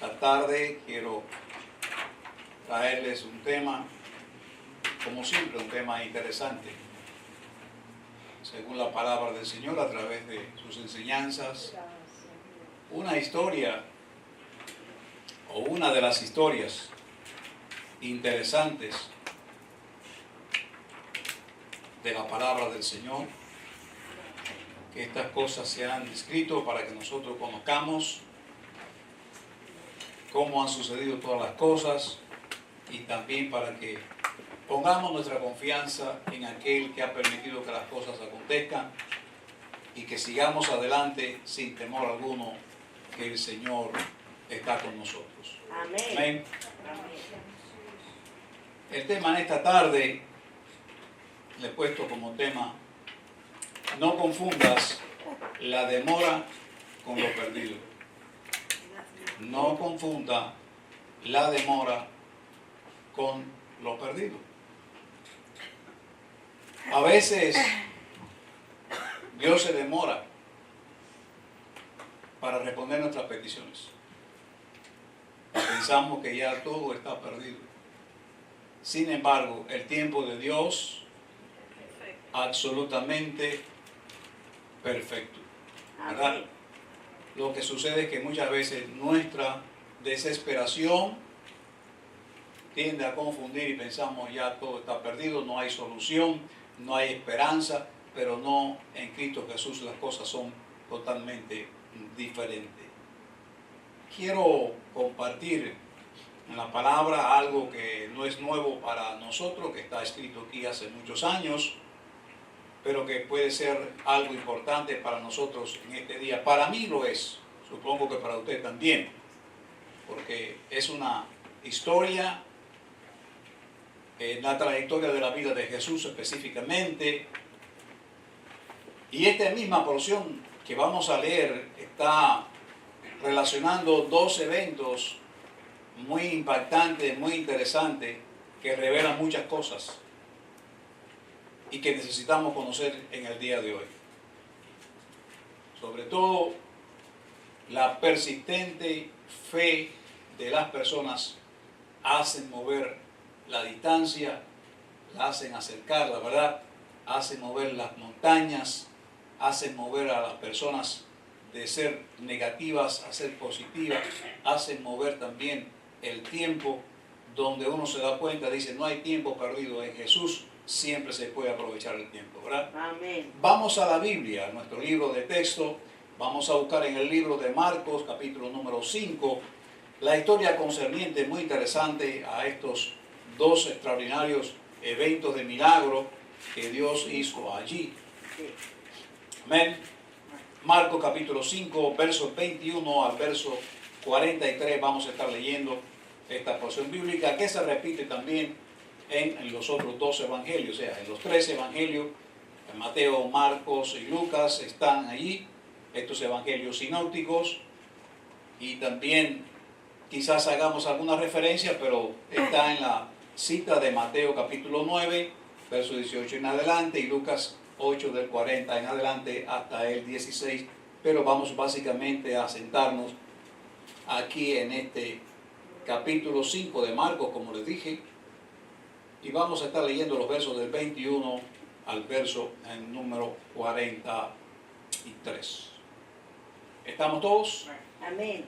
Esta tarde quiero traerles un tema, como siempre, un tema interesante, según la palabra del Señor a través de sus enseñanzas. Una historia, o una de las historias interesantes de la palabra del Señor, que estas cosas se han escrito para que nosotros conozcamos cómo han sucedido todas las cosas y también para que pongamos nuestra confianza en aquel que ha permitido que las cosas acontezcan y que sigamos adelante sin temor alguno, que el Señor está con nosotros. Amén. Amén. El tema en esta tarde le he puesto como tema: no confundas la demora con lo perdido. No confunda la demora con lo perdido. A veces Dios se demora para responder nuestras peticiones. Pensamos que ya todo está perdido. Sin embargo, el tiempo de Dios absolutamente perfecto, ¿verdad? Lo que sucede es que muchas veces nuestra desesperación tiende a confundir y pensamos ya todo está perdido, no hay solución, no hay esperanza, pero no, en Cristo Jesús las cosas son totalmente diferentes. Quiero compartir en la palabra algo que no es nuevo para nosotros, que está escrito aquí hace muchos años, pero que puede ser algo importante para nosotros en este día. Para mí lo es, supongo que para usted también, porque es una historia en la trayectoria de la vida de Jesús específicamente, y esta misma porción que vamos a leer está relacionando dos eventos muy impactantes, muy interesantes, que revelan muchas cosas y que necesitamos conocer en el día de hoy. Sobre todo, la persistente fe de las personas hacen mover la distancia, la hacen acercar, la verdad, hacen mover las montañas, hacen mover a las personas de ser negativas a ser positivas, hacen mover también el tiempo, donde uno se da cuenta, dice, no hay tiempo perdido en Jesús, siempre se puede aprovechar el tiempo, ¿verdad? Amén. Vamos a la Biblia, a nuestro libro de texto. Vamos a buscar en el libro de Marcos, capítulo número 5, la historia concerniente muy interesante a estos dos extraordinarios eventos de milagro que Dios hizo allí. Amén. Marcos capítulo 5, versos 21 al verso 43, vamos a estar leyendo esta porción bíblica que se repite también en los otros dos evangelios, o sea, en los tres evangelios, en Mateo, Marcos y Lucas están allí, estos evangelios sinópticos, y también quizás hagamos alguna referencia, pero está en la cita de Mateo capítulo 9, verso 18 en adelante, y Lucas 8 del 40 en adelante hasta el 16, pero vamos básicamente a sentarnos aquí en este capítulo 5 de Marcos, como les dije, y vamos a estar leyendo los versos del 21 al verso en número 43. ¿Estamos todos? Amén.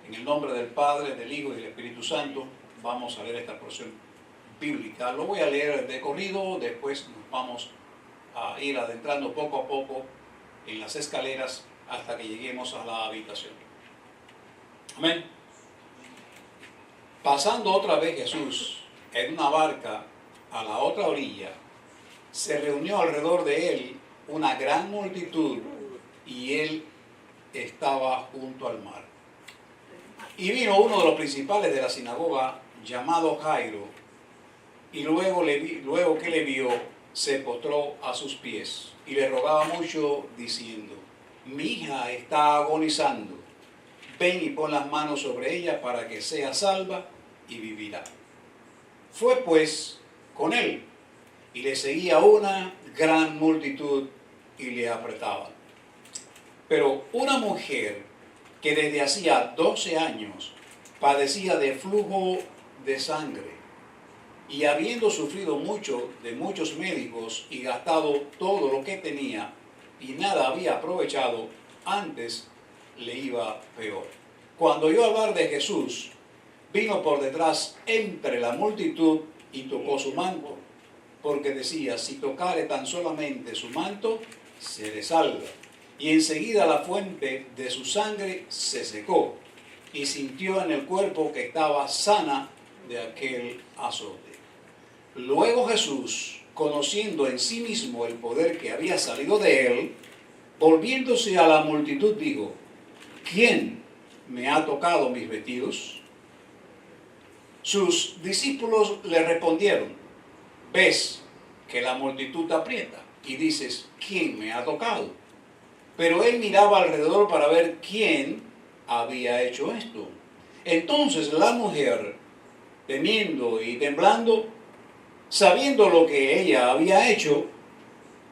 En el nombre del Padre, del Hijo y del Espíritu Santo, vamos a leer esta porción bíblica. Lo voy a leer de corrido, después nos vamos a ir adentrando poco a poco en las escaleras hasta que lleguemos a la habitación. Amén. Pasando otra vez Jesús en una barca a la otra orilla, se reunió alrededor de él una gran multitud y él estaba junto al mar. Y vino uno de los principales de la sinagoga, llamado Jairo, y luego que le vio, se postró a sus pies y le rogaba mucho, diciendo: mi hija está agonizando, ven y pon las manos sobre ella para que sea salva y vivirá. Fue pues con él, y le seguía una gran multitud y le apretaban. Pero una mujer que desde hacía 12 años padecía de flujo de sangre y habiendo sufrido mucho de muchos médicos y gastado todo lo que tenía y nada había aprovechado, antes le iba peor. Cuando oyó hablar de Jesús, vino por detrás entre la multitud y tocó su manto, porque decía, si tocare tan solamente su manto, seré salva. Y enseguida la fuente de su sangre se secó, y sintió en el cuerpo que estaba sana de aquel azote. Luego Jesús, conociendo en sí mismo el poder que había salido de él, volviéndose a la multitud, dijo, ¿quién me ha tocado mis vestidos? Sus discípulos le respondieron, ves que la multitud te aprieta y dices, ¿quién me ha tocado? Pero él miraba alrededor para ver quién había hecho esto. Entonces la mujer, temiendo y temblando, sabiendo lo que ella había hecho,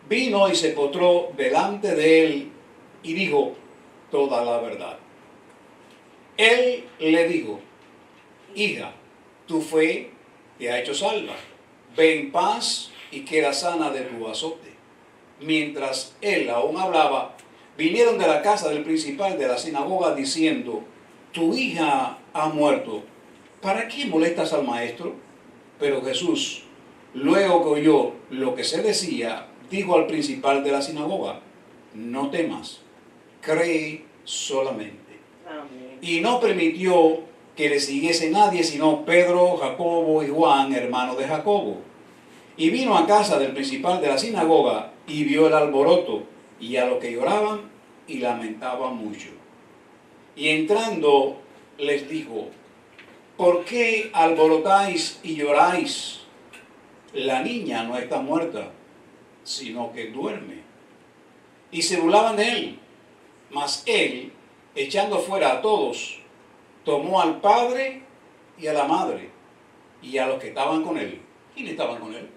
vino y se postró delante de él y dijo toda la verdad. Él le dijo, hija, tu fe te ha hecho salva. Ve en paz y queda sana de tu azote. Mientras él aún hablaba, vinieron de la casa del principal de la sinagoga diciendo, tu hija ha muerto. ¿Para qué molestas al maestro? Pero Jesús, luego que oyó lo que se decía, dijo al principal de la sinagoga, no temas, cree solamente. Amén. Y no permitió que le siguiese nadie, sino Pedro, Jacobo y Juan, hermanos de Jacobo. Y vino a casa del principal de la sinagoga y vio el alboroto y a los que lloraban y lamentaban mucho. Y entrando les dijo, ¿por qué alborotáis y lloráis? La niña no está muerta, sino que duerme. Y se burlaban de él. Mas él, echando fuera a todos, tomó al padre y a la madre y a los que estaban con él. ¿Quiénes estaban con él?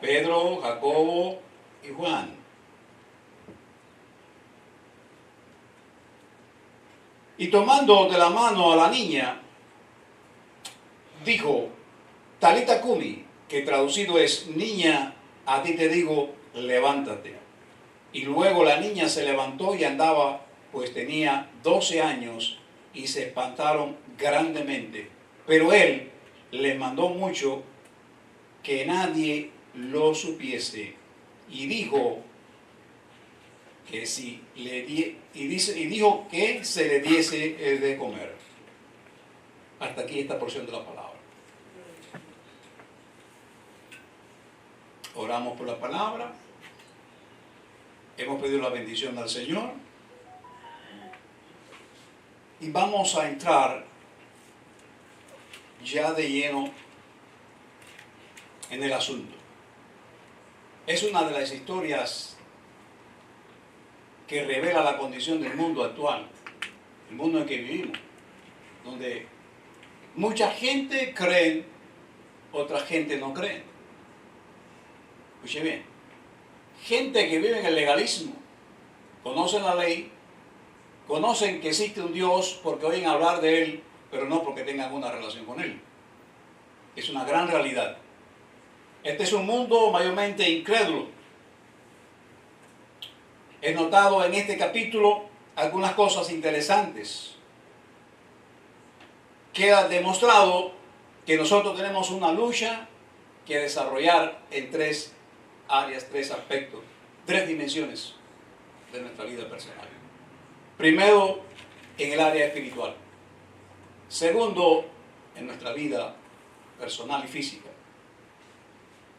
Pedro, Jacobo y Juan. Y tomando de la mano a la niña, dijo, Talita Cumi, que traducido es, niña, a ti te digo, levántate. Y luego la niña se levantó y andaba, pues tenía 12 años, y se espantaron grandemente. Pero él les mandó mucho que nadie lo supiese. Y dijo que si le dijo que se le diese de comer. Hasta aquí esta porción de la palabra. Oramos por la palabra. Hemos pedido la bendición al Señor. Y vamos a entrar ya de lleno en el asunto. Es una de las historias que revela la condición del mundo actual, el mundo en que vivimos, donde mucha gente cree, otra gente no cree. Escuche bien, gente que vive en el legalismo, conocen la ley, conocen que existe un Dios porque oyen hablar de Él, pero no porque tengan una relación con Él. Es una gran realidad. Este es un mundo mayormente incrédulo. He notado en este capítulo algunas cosas interesantes. Queda demostrado que nosotros tenemos una lucha que desarrollar en tres áreas, tres aspectos, tres dimensiones de nuestra vida personal. Primero, en el área espiritual. Segundo, en nuestra vida personal y física.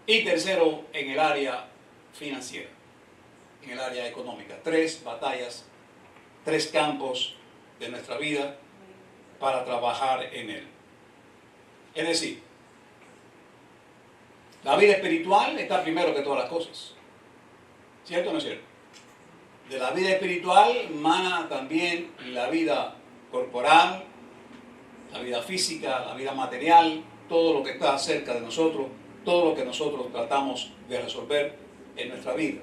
Y tercero, en el área financiera, en el área económica. Tres batallas, tres campos de nuestra vida para trabajar en él. Es decir, la vida espiritual está primero que todas las cosas. ¿Cierto o no es cierto? De la vida espiritual emana también la vida corporal, la vida física, la vida material, todo lo que está cerca de nosotros, todo lo que nosotros tratamos de resolver en nuestra vida.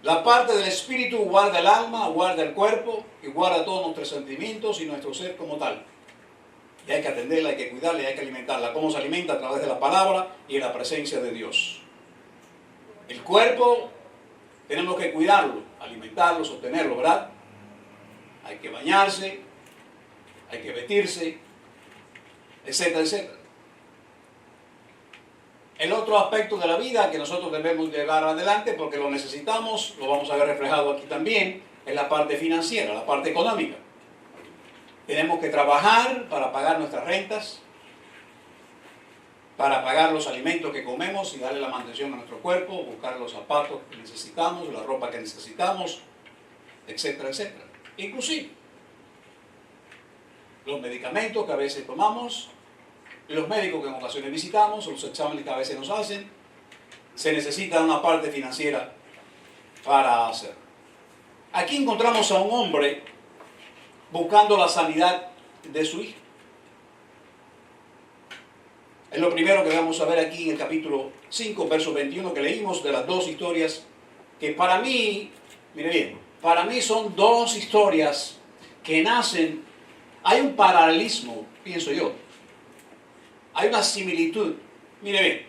La parte del espíritu guarda el alma, guarda el cuerpo y guarda todos nuestros sentimientos y nuestro ser como tal. Y hay que atenderla, hay que cuidarla, hay que alimentarla. ¿Cómo se alimenta? A través de la palabra y en la presencia de Dios. El cuerpo tenemos que cuidarlo, alimentarlo, sostenerlo, ¿verdad? Hay que bañarse, hay que vestirse, etcétera, etcétera. El otro aspecto de la vida que nosotros debemos llevar adelante, porque lo necesitamos, lo vamos a ver reflejado aquí también, es la parte financiera, la parte económica. Tenemos que trabajar para pagar nuestras rentas, para pagar los alimentos que comemos y darle la mantención a nuestro cuerpo, buscar los zapatos que necesitamos, la ropa que necesitamos, etcétera, etcétera. Inclusive los medicamentos que a veces tomamos, los médicos que en ocasiones visitamos, o los exámenes que a veces nos hacen, se necesita una parte financiera para hacer. Aquí encontramos a un hombre buscando la sanidad de su hijo. Es lo primero que vamos a ver aquí en el capítulo 5, verso 21 que leímos de las dos historias que para mí, mire bien, para mí son dos historias que nacen, hay un paralelismo, pienso yo, hay una similitud, mire bien,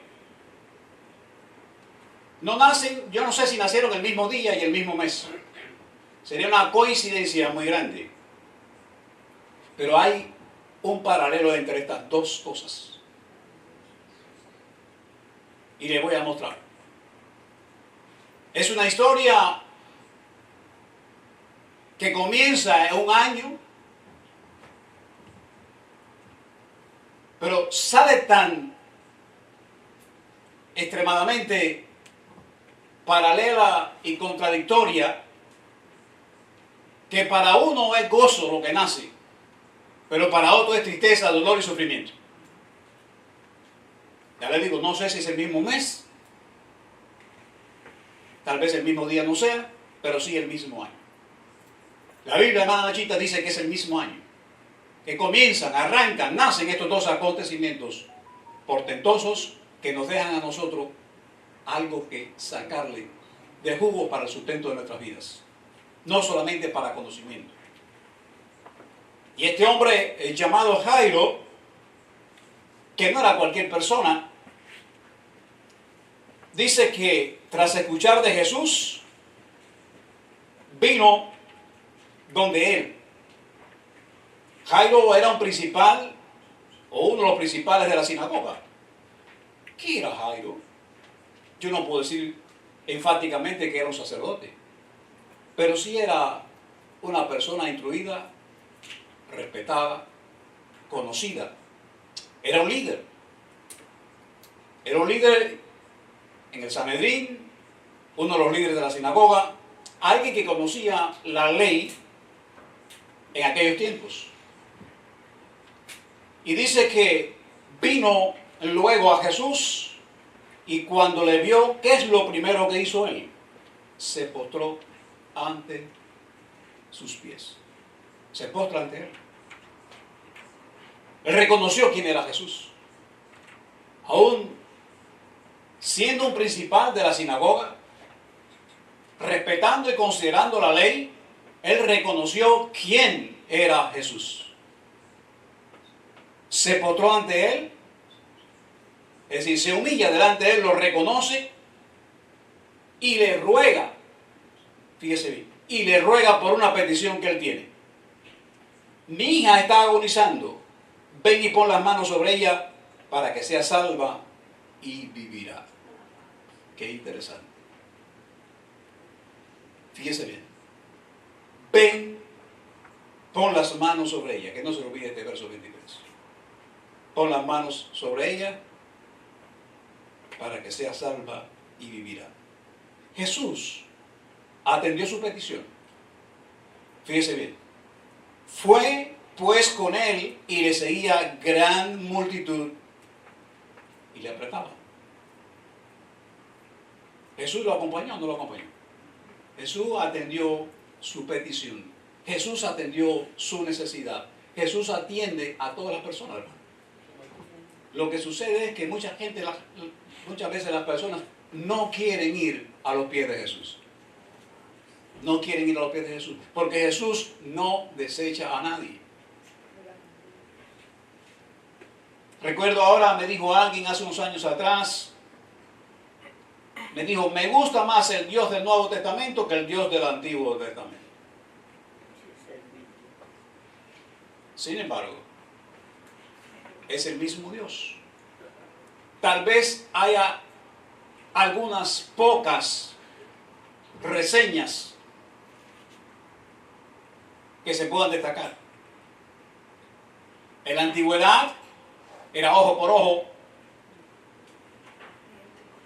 no nacen, yo no sé si nacieron el mismo día y el mismo mes, sería una coincidencia muy grande, pero hay un paralelo entre estas dos cosas. Y les voy a mostrar. Es una historia que comienza en un año, pero sale tan extremadamente paralela y contradictoria que para uno es gozo lo que nace, pero para otro es tristeza, dolor y sufrimiento. Ya les digo, no sé si es el mismo mes, tal vez el mismo día no sea, pero sí el mismo año. La Biblia, hermana Nachita, dice que es el mismo año, que comienzan, arrancan, nacen estos dos acontecimientos portentosos que nos dejan a nosotros algo que sacarle de jugo para el sustento de nuestras vidas, no solamente para conocimiento. Y este hombre llamado Jairo, que no era cualquier persona, dice que tras escuchar de Jesús, vino donde él. Jairo era un principal, o uno de los principales de la sinagoga. ¿Qué era Jairo? Yo no puedo decir enfáticamente que era un sacerdote, pero sí era una persona instruida, respetada, conocida. Era un líder. Era un líder en el Sanedrín, uno de los líderes de la sinagoga, alguien que conocía la ley en aquellos tiempos. Y dice que vino luego a Jesús y cuando le vio, ¿qué es lo primero que hizo él? Se postró ante sus pies. Se postra ante él. Él reconoció quién era Jesús. Aún siendo un principal de la sinagoga, respetando y considerando la ley, él reconoció quién era Jesús. Se postró ante él, es decir, se humilla delante de él, lo reconoce y le ruega, fíjese bien, y le ruega por una petición que él tiene. Mi hija está agonizando, ven y pon las manos sobre ella para que sea salva y vivirá. Qué interesante. Fíjese bien. Ven, pon las manos sobre ella, que no se olvide este verso 23. Pon las manos sobre ella para que sea salva y vivirá. Jesús atendió su petición. Fíjese bien. Fue pues con él y le seguía gran multitud y le apretaba. ¿Jesús lo acompañó o no lo acompañó? Jesús atendió su petición. Jesús atendió su necesidad. Jesús atiende a todas las personas, hermano. Lo que sucede es que muchas veces las personas no quieren ir a los pies de Jesús. No quieren ir a los pies de Jesús, porque Jesús no desecha a nadie. Recuerdo ahora, me dijo alguien hace unos años atrás, me dijo, me gusta más el Dios del Nuevo Testamento que el Dios del Antiguo Testamento. Sin embargo, es el mismo Dios. Tal vez haya algunas pocas reseñas que se puedan destacar. En la antigüedad era ojo por ojo,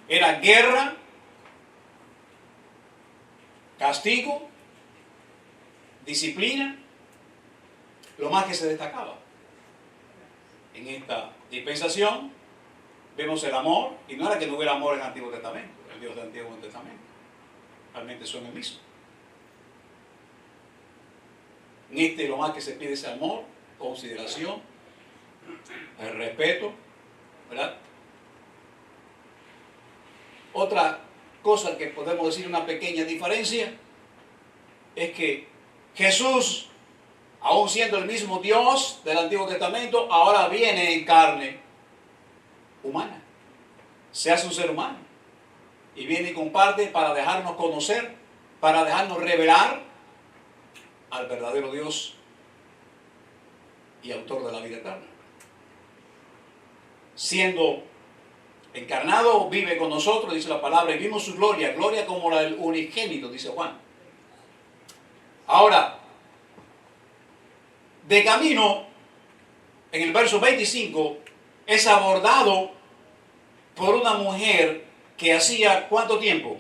era guerra, castigo, disciplina, lo más que se destacaba. En esta dispensación vemos el amor, y no era que no hubiera amor en el Antiguo Testamento, el Dios del Antiguo Testamento, realmente son el mismo. En este lo más que se pide es amor, consideración, el respeto, ¿verdad? Otra cosa que podemos decir, una pequeña diferencia, es que Jesús, aún siendo el mismo Dios del Antiguo Testamento, ahora viene en carne humana. Se hace un ser humano. Y viene y comparte para dejarnos conocer, para dejarnos revelar al verdadero Dios y autor de la vida eterna. Siendo encarnado, vive con nosotros, dice la palabra, y vimos su gloria, gloria como la del unigénito, dice Juan. Ahora, de camino, en el verso 25, es abordado por una mujer que hacía ¿cuánto tiempo?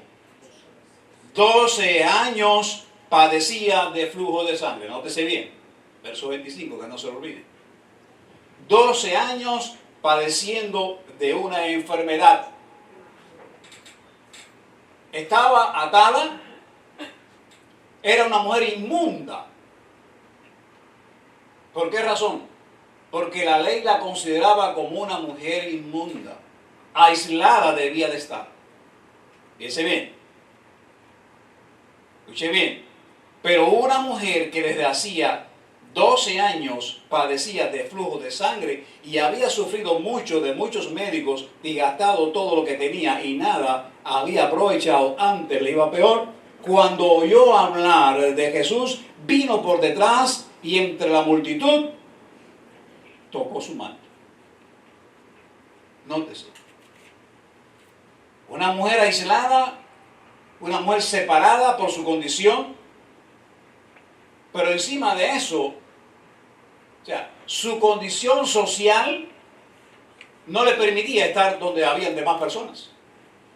12 años padecía de flujo de sangre. Nótese bien, verso 25, que no se lo olvide. 12 años padeciendo de una enfermedad. Estaba atada, era una mujer inmunda. ¿Por qué razón? Porque la ley la consideraba como una mujer inmunda. Aislada debía de estar. Fíjese bien. Escuche bien. Pero una mujer que desde hacía 12 años padecía de flujo de sangre y había sufrido mucho de muchos médicos y gastado todo lo que tenía y nada había aprovechado, antes le iba peor, cuando oyó hablar de Jesús, vino por detrás y entre la multitud tocó su manto. Nótese. Una mujer aislada, una mujer separada por su condición, pero encima de eso, o sea, su condición social no le permitía estar donde habían demás personas.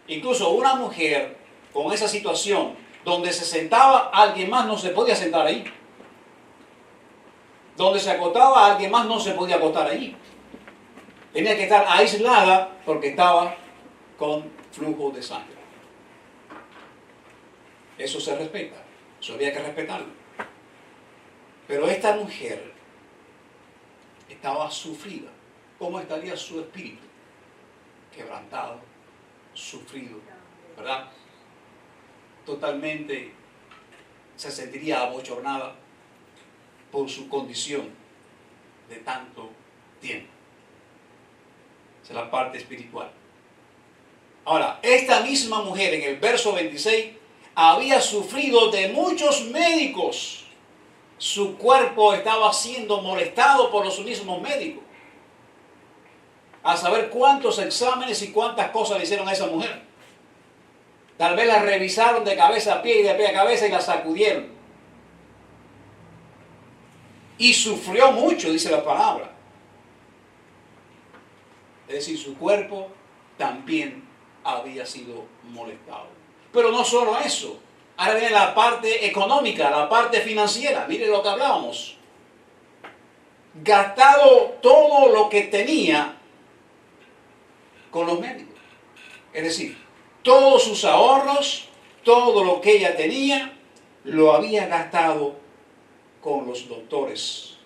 Incluso una mujer con esa situación, donde se sentaba alguien más no se podía sentar ahí. Donde se acostaba alguien más no se podía acostar allí. Tenía que estar aislada porque estaba con flujo de sangre. Eso se respeta, eso había que respetarlo. Pero esta mujer estaba sufrida. ¿Cómo estaría su espíritu? Quebrantado, sufrido, ¿verdad? Totalmente se sentiría abochornada por su condición de tanto tiempo. Esa es la parte espiritual. Ahora, esta misma mujer en el verso 26 había sufrido de muchos médicos. Su cuerpo estaba siendo molestado por los mismos médicos. A saber cuántos exámenes y cuántas cosas le hicieron a esa mujer. Tal vez la revisaron de cabeza a pie y de pie a cabeza y la sacudieron. Y sufrió mucho, dice la palabra. Es decir, su cuerpo también había sido molestado. Pero no solo eso. Ahora viene la parte económica, la parte financiera. Mire lo que hablábamos. Gastado todo lo que tenía con los médicos. Es decir, todos sus ahorros, todo lo que ella tenía, lo había gastado con los doctores.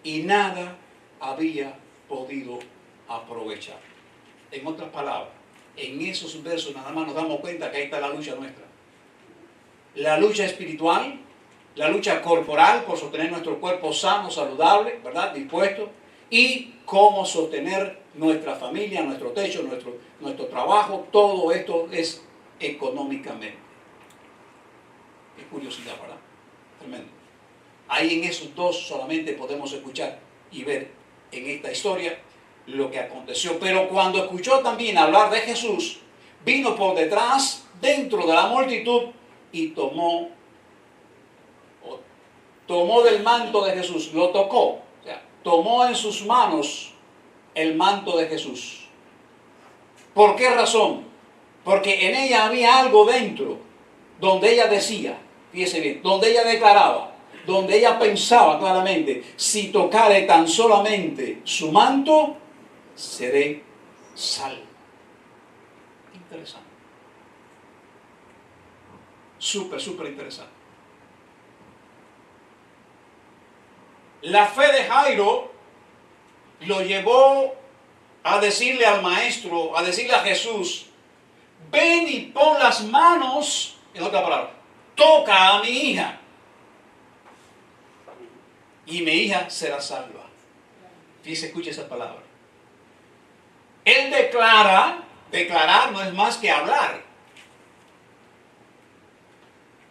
Y nada había podido aprovechar. En otras palabras, en esos versos nada más nos damos cuenta que ahí está la lucha nuestra. la lucha espiritual, la lucha corporal por sostener nuestro cuerpo sano, saludable, ¿verdad? Dispuesto, y cómo sostener nuestra familia, nuestro techo, nuestro trabajo. Todo esto es económicamente. Qué curiosidad, ¿verdad? Tremendo. Ahí en esos dos solamente podemos escuchar y ver en esta historia lo que aconteció. Pero cuando escuchó también hablar de Jesús, vino por detrás, dentro de la multitud, y tomó del manto de Jesús, lo tocó, o sea, tomó en sus manos el manto de Jesús. ¿Por qué razón? Porque en ella había algo dentro, donde ella decía, fíjese bien, donde ella declaraba, donde ella pensaba claramente, si tocare tan solamente su manto, seré salvo. Interesante. Súper interesante. La fe de Jairo lo llevó a decirle al maestro, a decirle a Jesús, ven y pon las manos, en otra palabra, toca a mi hija y mi hija será salva. Fíjese, escuche esa palabra. Él declarar no es más que hablar.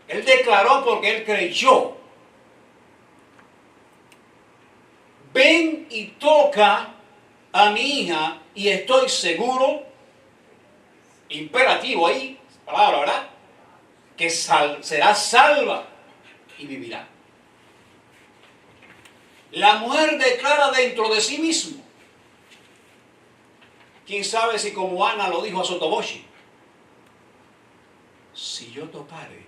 Él declaró porque él creyó. Ven y toca a mi hija y estoy seguro, imperativo ahí, palabra, ¿verdad? Que será salva y vivirá. La mujer declara dentro de sí mismo. ¿Quién sabe si como Ana lo dijo a Sotoboshi? Si yo tocare,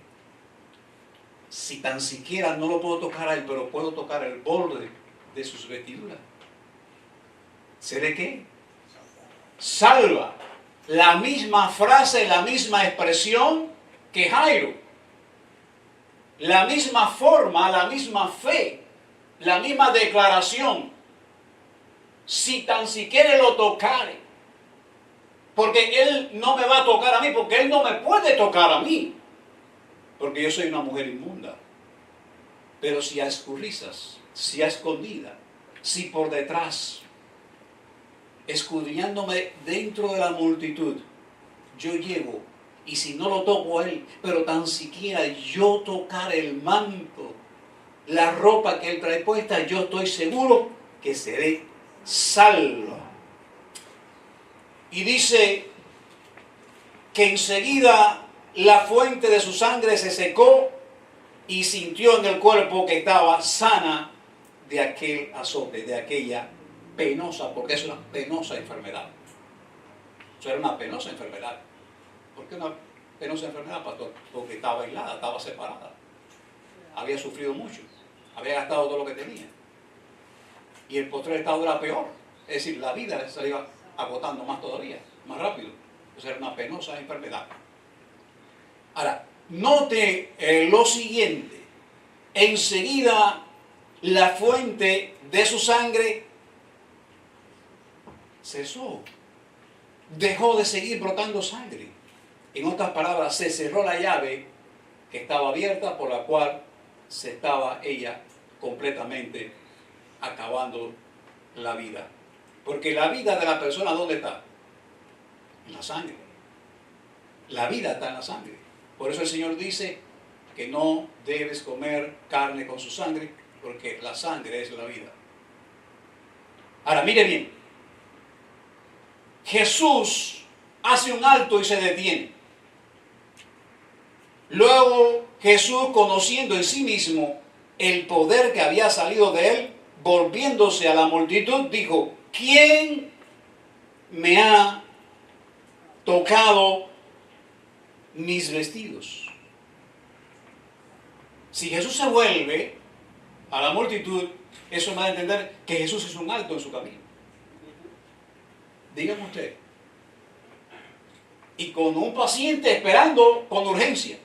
si tan siquiera no lo puedo tocar a él, pero puedo tocar el borde de sus vestiduras, ¿seré qué? Salva. La misma frase, la misma expresión que Jairo. La misma forma, la misma fe, la misma declaración. Si tan siquiera lo tocare. Porque él no me va a tocar a mí, porque él no me puede tocar a mí. Porque yo soy una mujer inmunda. Pero si a escurrizas, si a escondida, si por detrás, escudriñándome dentro de la multitud, yo llego, y si no lo toco a él, pero tan siquiera yo tocar el manto, la ropa que él trae puesta, yo estoy seguro que seré salvo. Y dice que enseguida la fuente de su sangre se secó y sintió en el cuerpo que estaba sana de aquel azote, de aquella penosa, porque es una penosa enfermedad. Eso era una penosa enfermedad. ¿Por qué una penosa enfermedad, pastor? Porque estaba aislada, estaba separada. Había sufrido mucho, había gastado todo lo que tenía. Y el postrer estado era peor. Es decir, la vida se iba agotando más todavía, más rápido. Eso era una penosa enfermedad. Ahora, note lo siguiente. Enseguida la fuente de su sangre cesó. Dejó de seguir brotando sangre. En otras palabras, se cerró la llave que estaba abierta por la cual se estaba ella completamente acabando la vida. Porque la vida de la persona, ¿dónde está? En la sangre. La vida está en la sangre. Por eso el Señor dice que no debes comer carne con su sangre, porque la sangre es la vida. Ahora, mire bien. Jesús hace un alto y se detiene. Luego Jesús, conociendo en sí mismo el poder que había salido de él, volviéndose a la multitud, dijo, ¿quién me ha tocado mis vestidos? Si Jesús se vuelve a la multitud, eso me da a entender que Jesús es un alto en su camino. Dígame usted. Y con un paciente esperando con urgencia.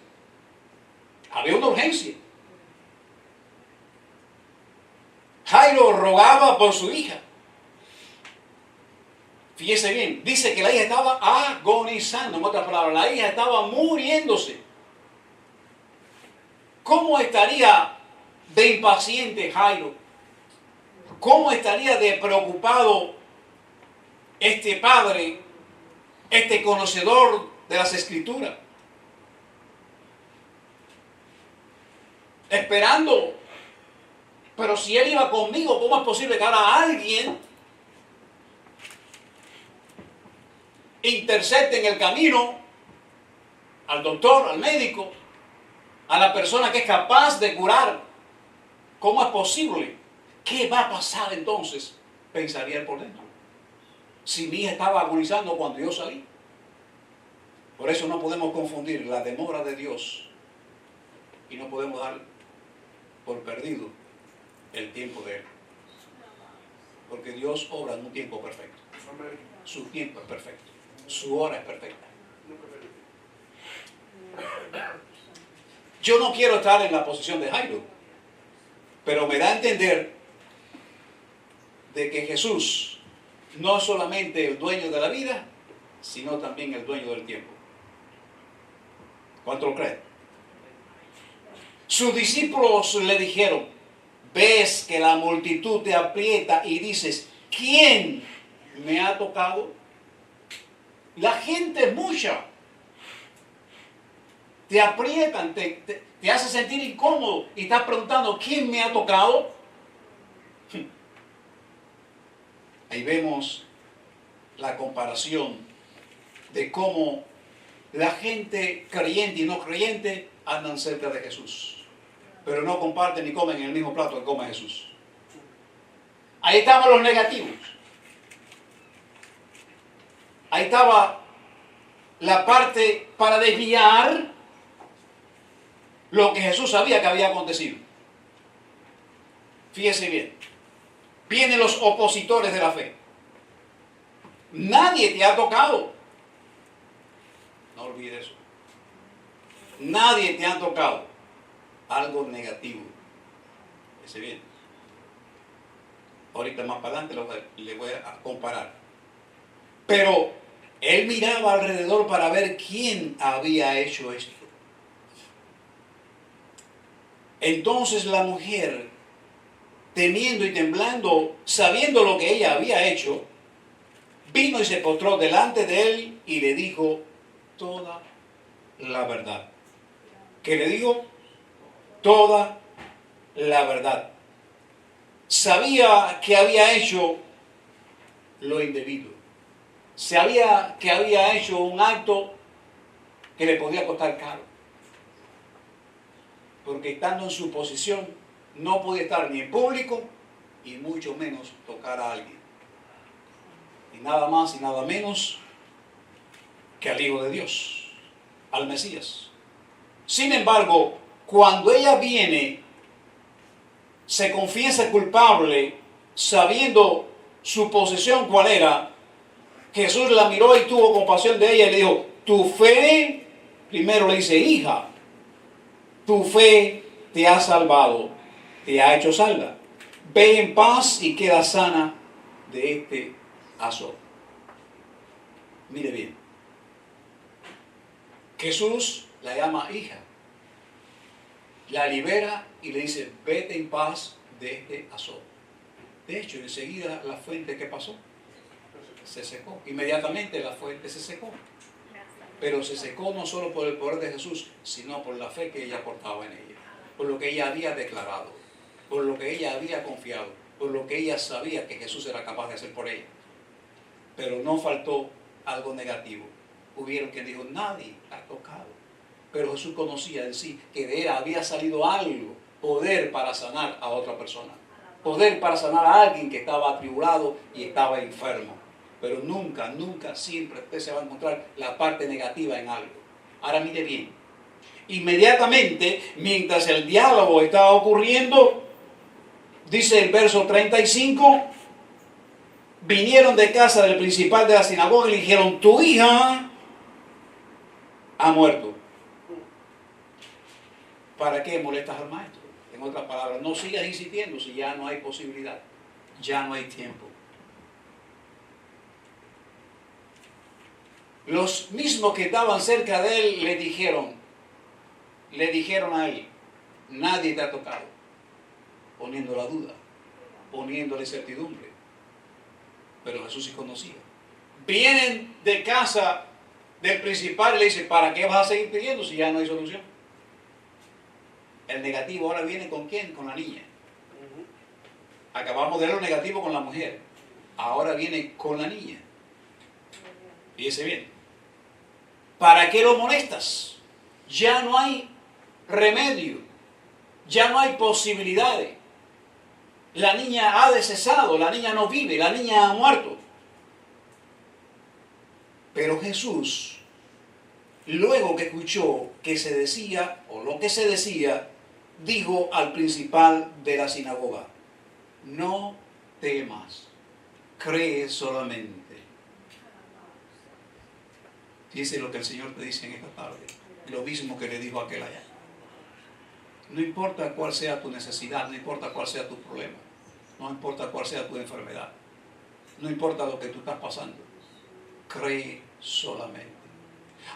Había una urgencia. Jairo rogaba por su hija. Fíjese bien, dice que la hija estaba agonizando, en otras palabras, la hija estaba muriéndose. ¿Cómo estaría de impaciente Jairo? ¿Cómo estaría de preocupado este padre, este conocedor de las Escrituras? Esperando. Pero si él iba conmigo, ¿cómo es posible que ahora alguien intercepte en el camino al doctor, al médico, a la persona que es capaz de curar? ¿Cómo es posible? ¿Qué va a pasar entonces? Pensaría él por dentro. Si mi hija estaba agonizando cuando yo salí. Por eso no podemos confundir la demora de Dios y no podemos dar por perdido el tiempo de Él. Porque Dios obra en un tiempo perfecto. Su tiempo es perfecto. Su hora es perfecta. Yo no quiero estar en la posición de Jairo, pero me da a entender de que Jesús no es solamente el dueño de la vida, sino también el dueño del tiempo. ¿Cuánto lo creen? Sus discípulos le dijeron: ves que la multitud te aprieta y dices, ¿quién me ha tocado? La gente es mucha. Te aprietan, te hace sentir incómodo y estás preguntando, ¿quién me ha tocado? Ahí vemos la comparación de cómo la gente creyente y no creyente andan cerca de Jesús, pero no comparten ni comen en el mismo plato que come Jesús. Ahí estaban los negativos. Ahí estaba la parte para desviar lo que Jesús sabía que había acontecido. Fíjese bien. Vienen los opositores de la fe. Nadie te ha tocado. No olvide eso. Nadie te ha tocado algo negativo. Fíjese bien. Ahorita más para adelante le voy a comparar. Pero él miraba alrededor para ver quién había hecho esto. Entonces la mujer, temiendo y temblando, sabiendo lo que ella había hecho, vino y se postró delante de él y le dijo toda la verdad. ¿Qué le dijo? Toda la verdad. Sabía que había hecho lo indebido. Sabía que había hecho un acto que le podía costar caro. Porque estando en su posición, no podía estar ni en público y mucho menos tocar a alguien. Y nada más y nada menos que al Hijo de Dios, al Mesías. Sin embargo, cuando ella viene, se confiesa culpable, sabiendo su posición cuál era, Jesús la miró y tuvo compasión de ella y le dijo, tu fe, primero le dice, hija, tu fe te ha salvado, te ha hecho salva. Ve en paz y queda sana de este azote. Mire bien. Jesús la llama hija. La libera y le dice, vete en paz de este azote. De hecho, enseguida la fuente, ¿qué pasó? Se secó. Inmediatamente la fuente se secó. Pero se secó no solo por el poder de Jesús, sino por la fe que ella portaba en ella, por lo que ella había declarado, por lo que ella había confiado, por lo que ella sabía que Jesús era capaz de hacer por ella. Pero no faltó algo negativo. Hubieron quien dijo, nadie la ha tocado. Pero Jesús conocía en sí que de él había salido algo, poder para sanar a otra persona, poder para sanar a alguien que estaba atribulado y estaba enfermo. Pero nunca, siempre usted se va a encontrar la parte negativa en algo. Ahora mire bien. Inmediatamente, mientras el diálogo estaba ocurriendo, dice el verso 35, vinieron de casa del principal de la sinagoga y le dijeron, tu hija ha muerto. ¿Para qué molestas al maestro? En otras palabras, no sigas insistiendo si ya no hay posibilidad, ya no hay tiempo. Los mismos que estaban cerca de él le dijeron a él, Nadie te ha tocado poniendo la duda, poniendo la incertidumbre. Pero Jesús sí conocía. Vienen de casa del principal y le dicen, ¿para qué vas a seguir pidiendo si ya no hay solución? El negativo ahora viene ¿con quién? Con la niña. Acabamos de ver lo negativo con la mujer. Ahora viene con la niña. Fíjese bien. ¿Para qué lo molestas? Ya no hay remedio. Ya no hay posibilidades. La niña ha descesado, la niña no vive, la niña ha muerto. Pero Jesús, luego que escuchó que se decía, o lo que se decía, dijo al principal de la sinagoga, no temas, cree solamente. Fíjese lo que el Señor te dice en esta tarde, lo mismo que le dijo a aquel allá. No importa cuál sea tu necesidad, no importa cuál sea tu problema, no importa cuál sea tu enfermedad, no importa lo que tú estás pasando, cree solamente.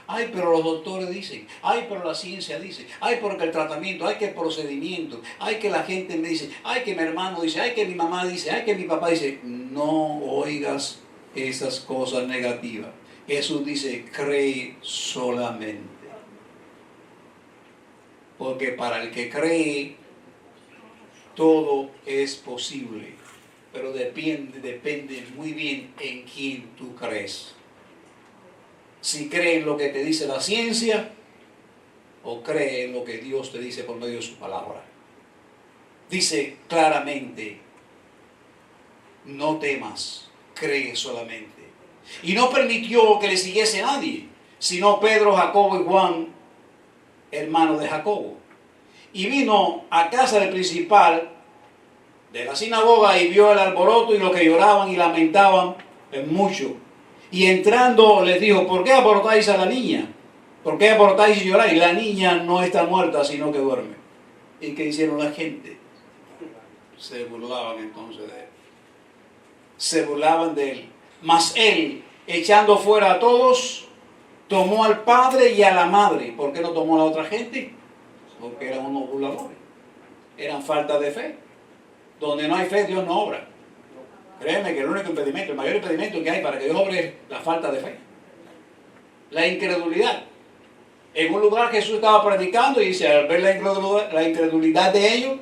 Ay, pero los doctores dicen, ay, pero la ciencia dice, ay, porque el tratamiento, ay, que el procedimiento, ay, que la gente me dice, ay, que mi hermano dice, ay, que mi mamá dice, ay, que mi papá dice. No oigas esas cosas negativas. Jesús dice, cree solamente. Porque para el que cree, todo es posible. Pero depende muy bien en quién tú crees. Si cree en lo que te dice la ciencia o cree en lo que Dios te dice por medio de su palabra. Dice claramente, no temas, cree solamente. Y no permitió que le siguiese nadie, sino Pedro, Jacobo y Juan, hermano de Jacobo. Y vino a casa del principal de la sinagoga y vio el alboroto y los que lloraban y lamentaban mucho. Y entrando les dijo, ¿por qué alborotáis a la niña? ¿Por qué alborotáis y lloráis? La niña no está muerta, sino que duerme. ¿Y qué hicieron la gente? Se burlaban entonces de él. Se burlaban de él. Mas él, echando fuera a todos, tomó al padre y a la madre. ¿Por qué no tomó a la otra gente? Porque eran unos burladores. Eran falta de fe. Donde no hay fe, Dios no obra. Créeme que el único impedimento, el mayor impedimento que hay para que Dios obre es la falta de fe. La incredulidad. En un lugar Jesús estaba predicando y dice, al ver la incredulidad de ellos,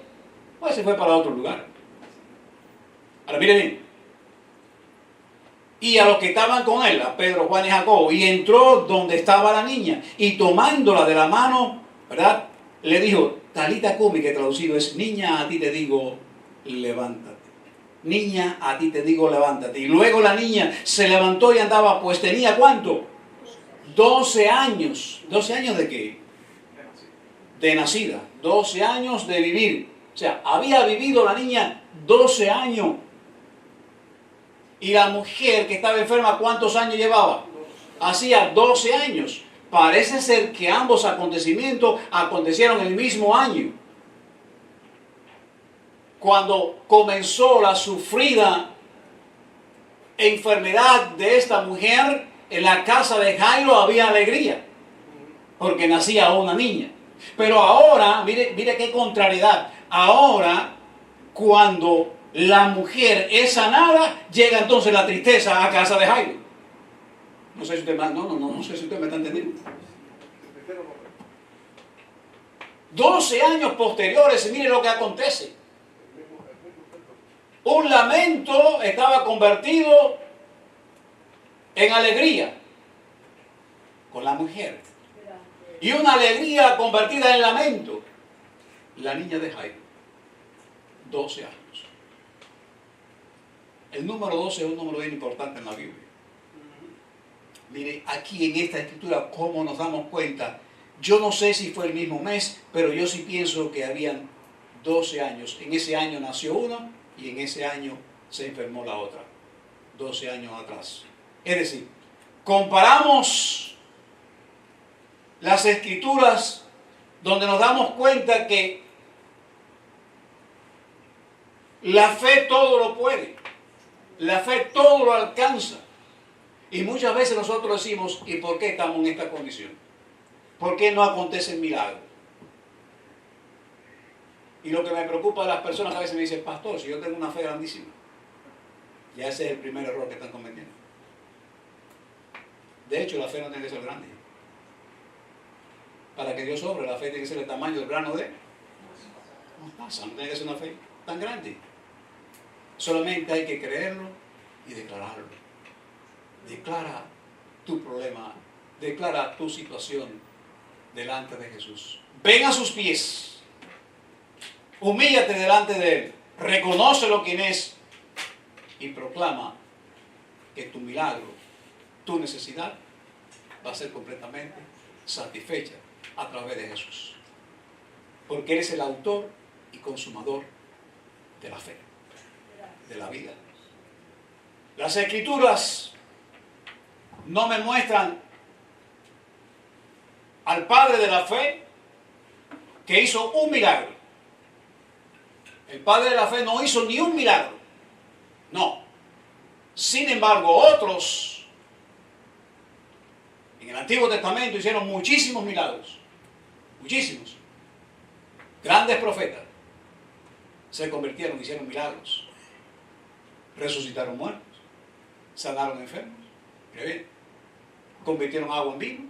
pues se fue para otro lugar. Ahora miren bien. Y a los que estaban con él, a Pedro, Juan y Jacobo, y entró donde estaba la niña, y tomándola de la mano, ¿verdad? Le dijo, Talita cumi, que traducido es, niña, a ti te digo, levántate. Niña, a ti te digo, levántate. Y luego la niña se levantó y andaba, pues tenía ¿cuánto? 12 años. ¿12 años de qué? De nacida. 12 años de vivir. O sea, había vivido la niña 12 años. Y la mujer que estaba enferma, ¿cuántos años llevaba? Hacía 12 años. Parece ser que ambos acontecimientos acontecieron el mismo año. Cuando comenzó la sufrida enfermedad de esta mujer, en la casa de Jairo había alegría, porque nacía una niña. Pero ahora, mire qué contrariedad. Ahora, cuando la mujer es sanada, llega entonces la tristeza a casa de Jairo. No sé si usted, no sé si usted me está entendiendo. 12 años posteriores, y mire lo que acontece. Un lamento estaba convertido en alegría con la mujer. Y una alegría convertida en lamento. La niña de Jairo, 12 años. El número 12 es un número bien importante en la Biblia. Mire, aquí en esta escritura, cómo nos damos cuenta. Yo no sé si fue el mismo mes, pero yo sí pienso que habían 12 años. En ese año nació una y en ese año se enfermó la otra. 12 años atrás. Es decir, comparamos las escrituras donde nos damos cuenta que la fe todo lo puede. La fe todo lo alcanza. Y muchas veces nosotros decimos, ¿y por qué estamos en esta condición? ¿Por qué no acontece el milagro? Y lo que me preocupa de las personas que a veces me dicen, pastor, si yo tengo una fe grandísima. Ya ese es el primer error que están cometiendo. De hecho, la fe no tiene que ser grande. Para que Dios obre, la fe tiene que ser el tamaño del grano de mostaza. No tiene que ser una fe tan grande. Solamente hay que creerlo y declararlo. Declara tu problema, declara tu situación delante de Jesús. Ven a sus pies. Humíllate delante de Él. Reconócelo quién es y proclama que tu milagro, tu necesidad va a ser completamente satisfecha a través de Jesús. Porque Él es el autor y consumador de la fe, de la vida. Las Escrituras no me muestran al Padre de la fe que hizo un milagro. El Padre de la fe no hizo ni un milagro. No. Sin embargo, otros en el Antiguo Testamento hicieron muchísimos milagros. Muchísimos. Grandes profetas se convirtieron, hicieron milagros. Resucitaron muertos. Sanaron enfermos. Mira bien. Convirtieron agua en vino.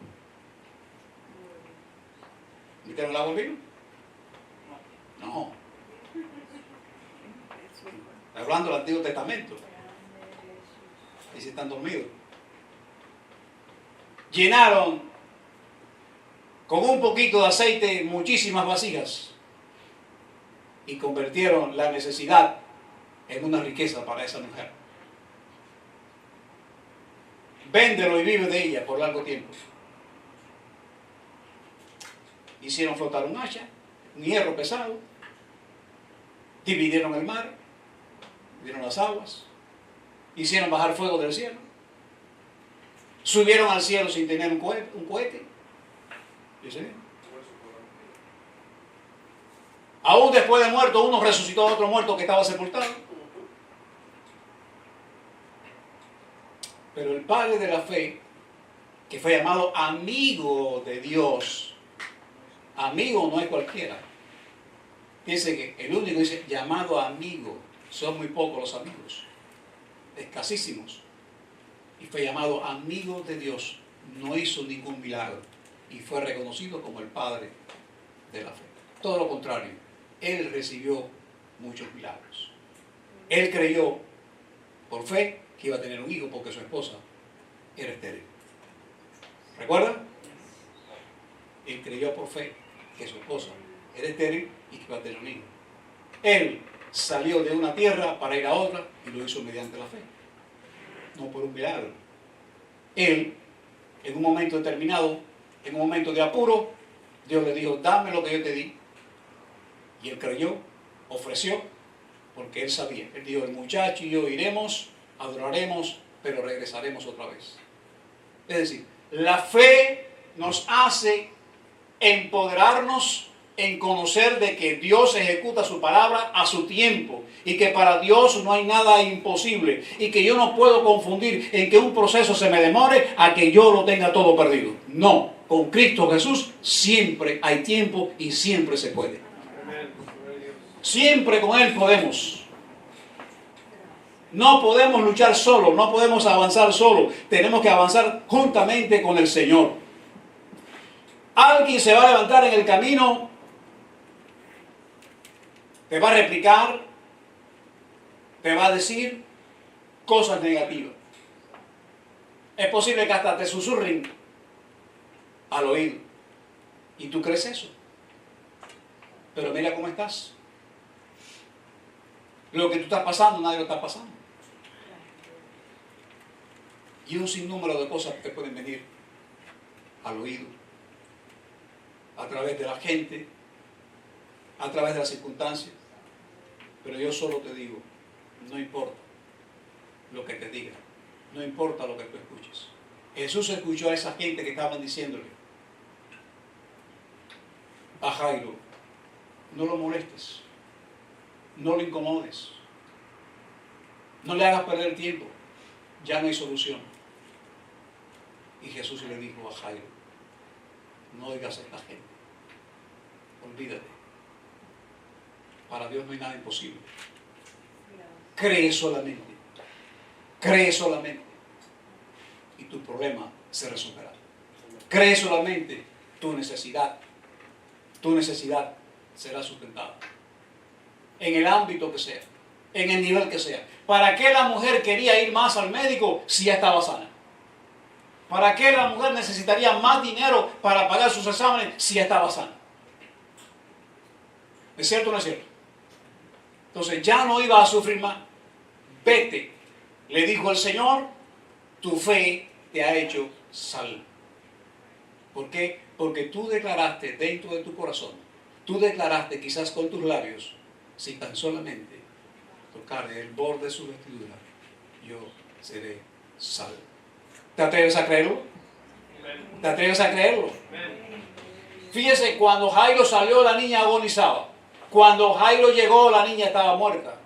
¿Metieron el agua en vino? No. Estoy hablando del Antiguo Testamento. Ahí se están dormidos. Llenaron con un poquito de aceite muchísimas vasijas y convirtieron la necesidad en una riqueza para esa mujer. Véndelo y vive de ella por largo tiempo. Hicieron flotar un hacha, un hierro pesado, dividieron el mar, dividieron las aguas, hicieron bajar fuego del cielo, subieron al cielo sin tener un cohete. ¿Sí? Aún después de muerto, uno resucitó a otro muerto que estaba sepultado. Pero el Padre de la fe, que fue llamado amigo de Dios, amigo no es cualquiera. Fíjense que el único dice llamado amigo, son muy pocos los amigos, escasísimos. Y fue llamado amigo de Dios, no hizo ningún milagro y fue reconocido como el Padre de la fe. Todo lo contrario, él recibió muchos milagros. Él creyó por fe que iba a tener un hijo porque su esposa era estéril. ¿Recuerdan? Él creyó por fe que su esposa era estéril y que iba a tener un hijo. Él salió de una tierra para ir a otra y lo hizo mediante la fe, no por un milagro. Él, en un momento determinado, en un momento de apuro, Dios le dijo, dame lo que yo te di. Y él creyó, ofreció, porque él sabía. Él dijo, el muchacho y yo iremos, adoraremos, pero regresaremos otra vez. Es decir, la fe nos hace empoderarnos en conocer de que Dios ejecuta su palabra a su tiempo y que para Dios no hay nada imposible y que yo no puedo confundir en que un proceso se me demore a que yo lo tenga todo perdido. No, con Cristo Jesús siempre hay tiempo y siempre se puede. Siempre con Él podemos. No podemos luchar solo, no podemos avanzar solo, tenemos que avanzar juntamente con el Señor. Alguien se va a levantar en el camino, te va a replicar, te va a decir cosas negativas. Es posible que hasta te susurren al oído. ¿Y tú crees eso? Pero mira cómo estás. Lo que tú estás pasando, nadie lo está pasando. Y un sinnúmero de cosas que te pueden venir al oído, a través de la gente, a través de las circunstancias. Pero yo solo te digo, no importa lo que te diga, no importa lo que tú escuches. Jesús escuchó a esa gente que estaban diciéndole a Jairo, no lo molestes, no lo incomodes, no le hagas perder el tiempo, ya no hay solución. Y Jesús le dijo a Jairo, no oigas a esta gente, olvídate, Para Dios no hay nada imposible. Cree solamente. Cree solamente. Y tu problema se resolverá. Cree solamente. Tu necesidad será sustentada. En el ámbito que sea. En el nivel que sea. ¿Para qué la mujer quería ir más al médico si ya estaba sana? ¿Para qué la mujer necesitaría más dinero para pagar sus exámenes si ya estaba sana? ¿Es cierto o no es cierto? Entonces ya no iba a sufrir más. Vete, le dijo el Señor, tu fe te ha hecho salvo. ¿Por qué? Porque tú declaraste dentro de tu corazón, tú declaraste quizás con tus labios, si tan solamente tocaré el borde de su vestidura, yo seré salvo. ¿Te atreves a creerlo? ¿Te atreves a creerlo? Fíjese, cuando Jairo salió, la niña agonizaba. Cuando Jairo llegó, la niña estaba muerta.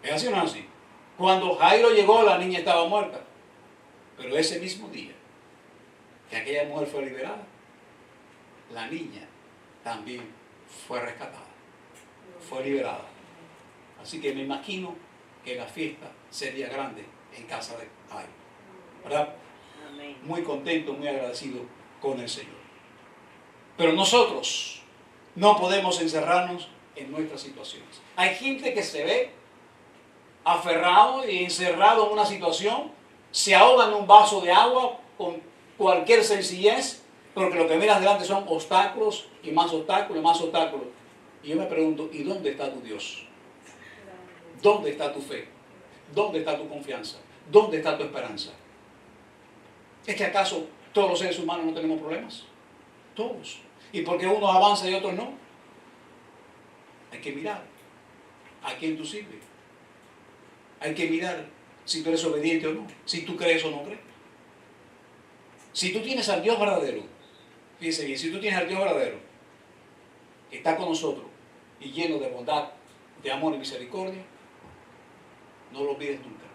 ¿Es así o no es así? Cuando Jairo llegó, la niña estaba muerta. Pero ese mismo día que aquella mujer fue liberada, la niña también fue rescatada. Fue liberada. Así que me imagino que la fiesta sería grande en casa de Jairo. ¿Verdad? Muy contento, muy agradecido con el Señor. Pero nosotros no podemos encerrarnos en nuestras situaciones. Hay gente que se ve aferrado y encerrado en una situación, se ahoga en un vaso de agua con cualquier sencillez, porque lo que miras delante son obstáculos y más obstáculos y más obstáculos. Y yo me pregunto, ¿y dónde está tu Dios? ¿Dónde está tu fe? ¿Dónde está tu confianza? ¿Dónde está tu esperanza? ¿Es que acaso todos los seres humanos no tenemos problemas? Todos. ¿Y por qué unos avanzan y otros no? Hay que mirar a quién tú sirves. Hay que mirar si tú eres obediente o no, si tú crees o no crees. Si tú tienes al Dios verdadero, fíjense bien, si tú tienes al Dios verdadero, que está con nosotros y lleno de bondad, de amor y misericordia, no lo olvides nunca.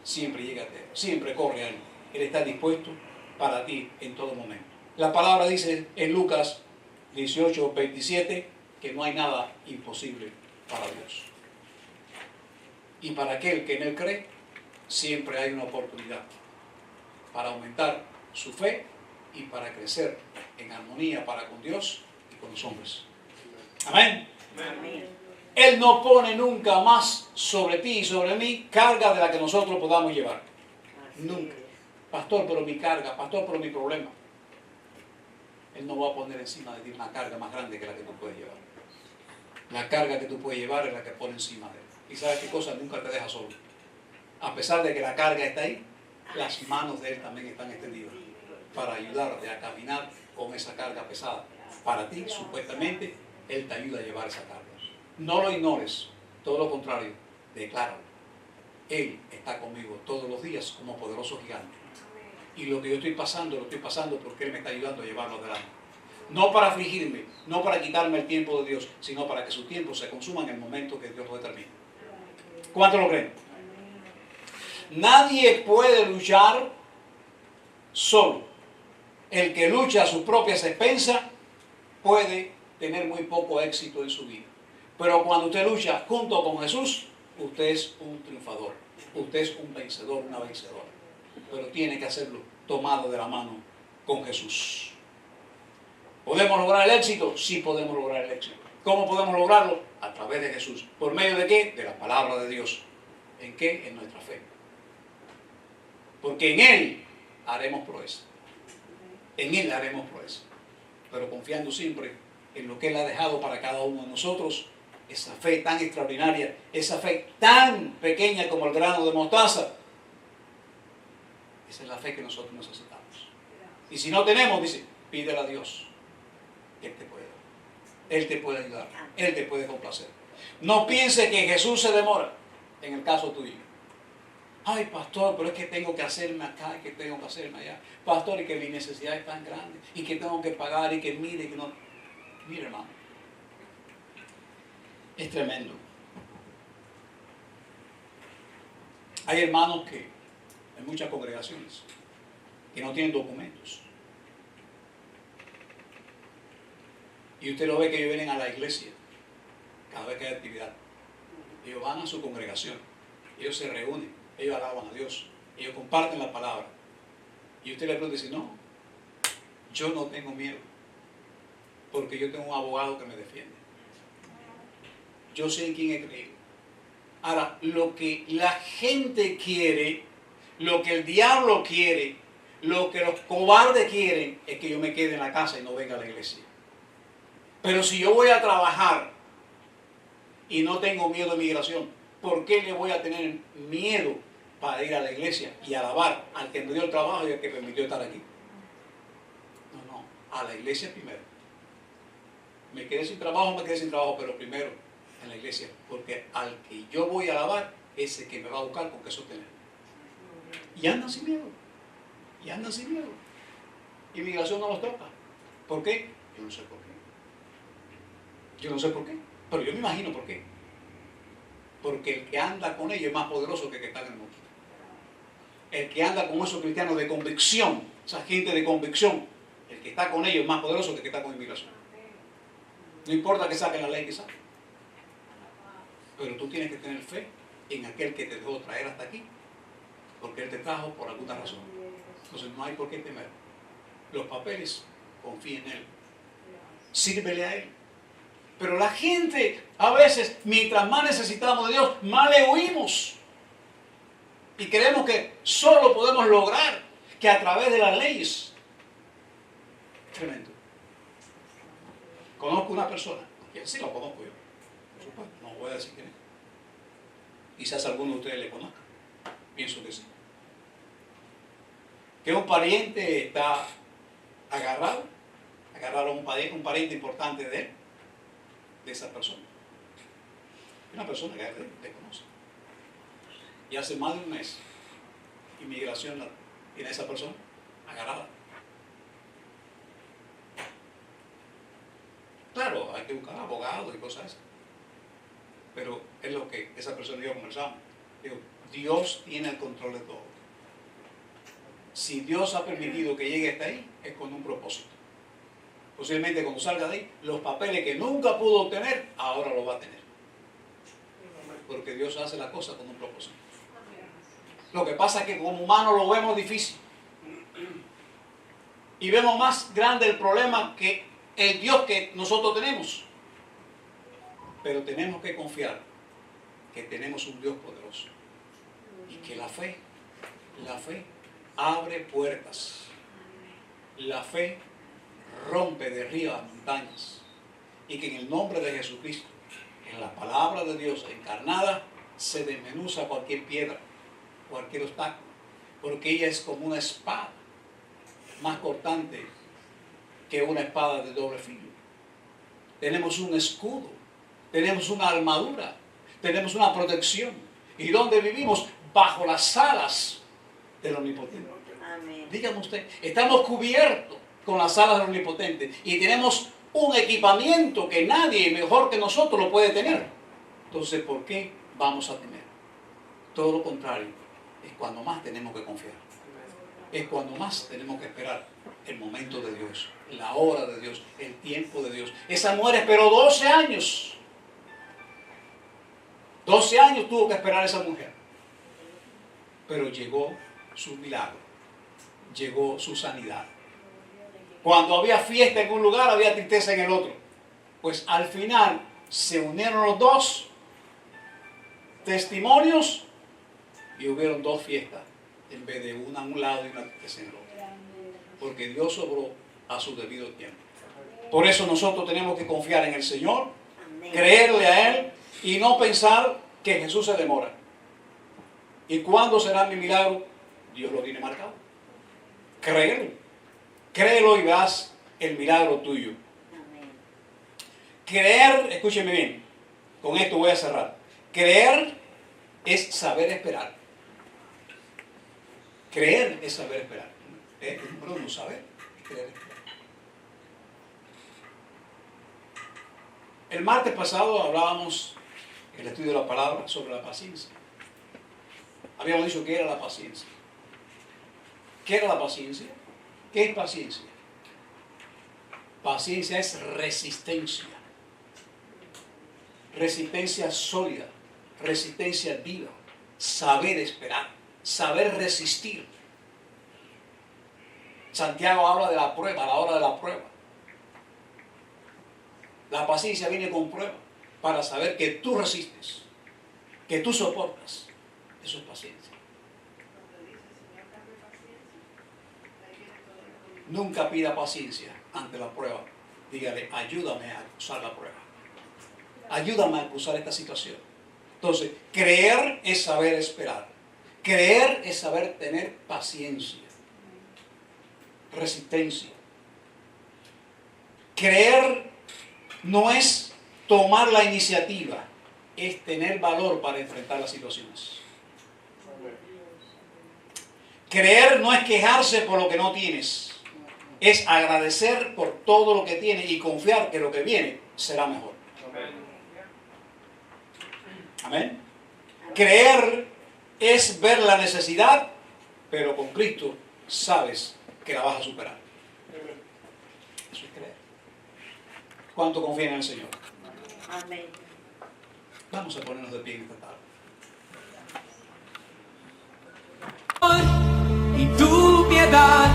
Siempre llega a ti, siempre corre a Él. Él está dispuesto para ti en todo momento. La palabra dice en Lucas 18:27 que no hay nada imposible para Dios. Y para aquel que en Él cree, siempre hay una oportunidad para aumentar su fe y para crecer en armonía para con Dios y con los hombres. Amén. Amén. Él no pone nunca más sobre ti y sobre mí carga de la que nosotros podamos llevar. Nunca. Pastor, pero mi carga, pastor, pero mi problema. Él no va a poner encima de ti una carga más grande que la que tú puedes llevar. La carga que tú puedes llevar es la que pone encima de él. Y sabes qué cosa, nunca te deja solo. A pesar de que la carga está ahí, las manos de él también están extendidas para ayudarte a caminar con esa carga pesada. Para ti, supuestamente, él te ayuda a llevar esa carga. No lo ignores, todo lo contrario, decláralo. Él está conmigo todos los días como poderoso gigante. Y lo que yo estoy pasando, lo estoy pasando porque Él me está ayudando a llevarlo adelante. No para afligirme, no para quitarme el tiempo de Dios, sino para que su tiempo se consuma en el momento que Dios lo determine. ¿Cuántos lo creen? Nadie puede luchar solo. El que lucha a sus propias expensas puede tener muy poco éxito en su vida. Pero cuando usted lucha junto con Jesús, usted es un triunfador. Usted es un vencedor, una vencedora. Pero tiene que hacerlo tomado de la mano con Jesús. ¿Podemos lograr el éxito? Sí podemos lograr el éxito. ¿Cómo podemos lograrlo? A través de Jesús. ¿Por medio de qué? De la palabra de Dios. ¿En qué? En nuestra fe. Porque en Él haremos proeza. En Él haremos proeza. Pero confiando siempre en lo que Él ha dejado para cada uno de nosotros, esa fe tan extraordinaria, esa fe tan pequeña como el grano de mostaza. Esa es la fe que nosotros necesitamos. Y si no tenemos, dice, pídele a Dios. Él te puede. Él te puede ayudar. Él te puede complacer. No piense que Jesús se demora en el caso tuyo. Ay, pastor, pero es que tengo que hacerme acá y que tengo que hacerme allá. Pastor, y que mi necesidad es tan grande y que tengo que pagar y que mire que no. Mire, hermano. Es tremendo. Hay hermanos que, en muchas congregaciones, que no tienen documentos. Y usted lo ve que ellos vienen a la iglesia cada vez que hay actividad. Ellos van a su congregación, ellos se reúnen, ellos alaban a Dios, ellos comparten la palabra. Y usted le pregunta y dice, no, yo no tengo miedo, porque yo tengo un abogado que me defiende. Yo sé en quién he creído. Ahora, lo que la gente quiere, lo que el diablo quiere, lo que los cobardes quieren, es que yo me quede en la casa y no venga a la iglesia. Pero si yo voy a trabajar y no tengo miedo de migración, ¿por qué le voy a tener miedo para ir a la iglesia y alabar al que me dio el trabajo y al que permitió estar aquí? No, a la iglesia primero. Me quedé sin trabajo, pero primero en la iglesia, porque al que yo voy a alabar es el que me va a buscar con qué sostener. Y andan sin miedo. Inmigración no los toca. ¿Por qué? Yo no sé por qué. Pero yo me imagino por qué. Porque el que anda con ellos es más poderoso que el que está en el mundo. El que anda con esos cristianos de convicción, esa gente de convicción, el que está con ellos es más poderoso que el que está con inmigración. No importa que saquen la ley que saquen. Pero tú tienes que tener fe en aquel que te dejó traer hasta aquí, porque Él te trajo por alguna razón. Entonces no hay por qué temer. Los papeles, confía en Él. Sírvele a Él. Pero la gente, a veces, mientras más necesitamos de Dios, más le huimos. Y creemos que solo podemos lograr que a través de las leyes. Tremendo. Conozco una persona, que sí lo conozco yo, por supuesto, no voy a decir quién es. Quizás alguno de ustedes le conozca, pienso que sí. Que un pariente está agarraron un pariente importante de él, de esa persona. Una persona que él conoce. Y hace más de un mes, inmigración tiene a esa persona agarrada. Claro, hay que buscar abogados y cosas así. Pero es lo que esa persona y yo conversamos. Digo, Dios tiene el control de todo. Si Dios ha permitido que llegue hasta ahí, es con un propósito. Posiblemente cuando salga de ahí, los papeles que nunca pudo obtener, ahora los va a tener. Porque Dios hace las cosas con un propósito. Lo que pasa es que como humanos lo vemos difícil. Y vemos más grande el problema que el Dios que nosotros tenemos. Pero tenemos que confiar que tenemos un Dios poderoso. Y que la fe abre puertas. La fe rompe, derriba montañas. Y que en el nombre de Jesucristo, en la palabra de Dios encarnada, se desmenuza cualquier piedra, cualquier obstáculo. Porque ella es como una espada, más cortante que una espada de doble filo. Tenemos un escudo, tenemos una armadura, tenemos una protección. ¿Y dónde vivimos? Bajo las alas del Omnipotente. Amén. Dígame usted, estamos cubiertos con las alas del Omnipotente y tenemos un equipamiento que nadie mejor que nosotros lo puede tener. Entonces, ¿por qué vamos a temer? Todo lo contrario, es cuando más tenemos que confiar. Es cuando más tenemos que esperar el momento de Dios, la hora de Dios, el tiempo de Dios. Esa mujer esperó 12 años. 12 años tuvo que esperar esa mujer. Pero llegó su milagro. Llegó su sanidad. Cuando había fiesta en un lugar, había tristeza en el otro. Pues al final se unieron los dos testimonios y hubieron dos fiestas en vez de una a un lado y una tristeza en el otro. Porque Dios obró a su debido tiempo. Por eso nosotros tenemos que confiar en el Señor, creerle a Él y no pensar que Jesús se demora. ¿Y cuándo será mi milagro? Dios lo tiene marcado. Créelo. Créelo y verás el milagro tuyo. Creer, escúcheme bien, con esto voy a cerrar. Creer es saber esperar. Creer es saber esperar. Pero no saber, es creer esperar. El martes pasado hablábamos en el estudio de la palabra sobre la paciencia. Habíamos dicho que era la paciencia. ¿Qué era la paciencia? ¿Qué es paciencia? Paciencia es resistencia. Resistencia sólida, resistencia viva, saber esperar, saber resistir. Santiago habla de la prueba, a la hora de la prueba. La paciencia viene con prueba para saber que tú resistes, que tú soportas. Eso es paciencia. Nunca pida paciencia ante la prueba. Dígale, ayúdame a cruzar la prueba. Ayúdame a cruzar esta situación. Entonces, creer es saber esperar. Creer es saber tener paciencia. Resistencia. Creer no es tomar la iniciativa, es tener valor para enfrentar las situaciones. Creer no es quejarse por lo que no tienes, es agradecer por todo lo que tienes y confiar que lo que viene será mejor. Amén. Creer es ver la necesidad, pero con Cristo sabes que la vas a superar. Eso es creer. ¿Cuánto confían en el Señor? Amén. Vamos a ponernos de pie en esta tarde. Y tu piedad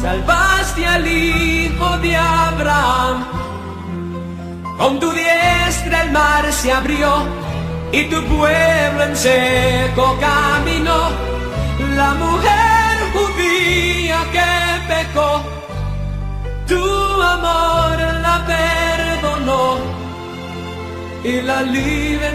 salvaste al hijo de Abraham. Con tu diestra el mar se abrió y tu pueblo en seco caminó. La mujer judía que pecó, tu amor la perdonó y la libertó.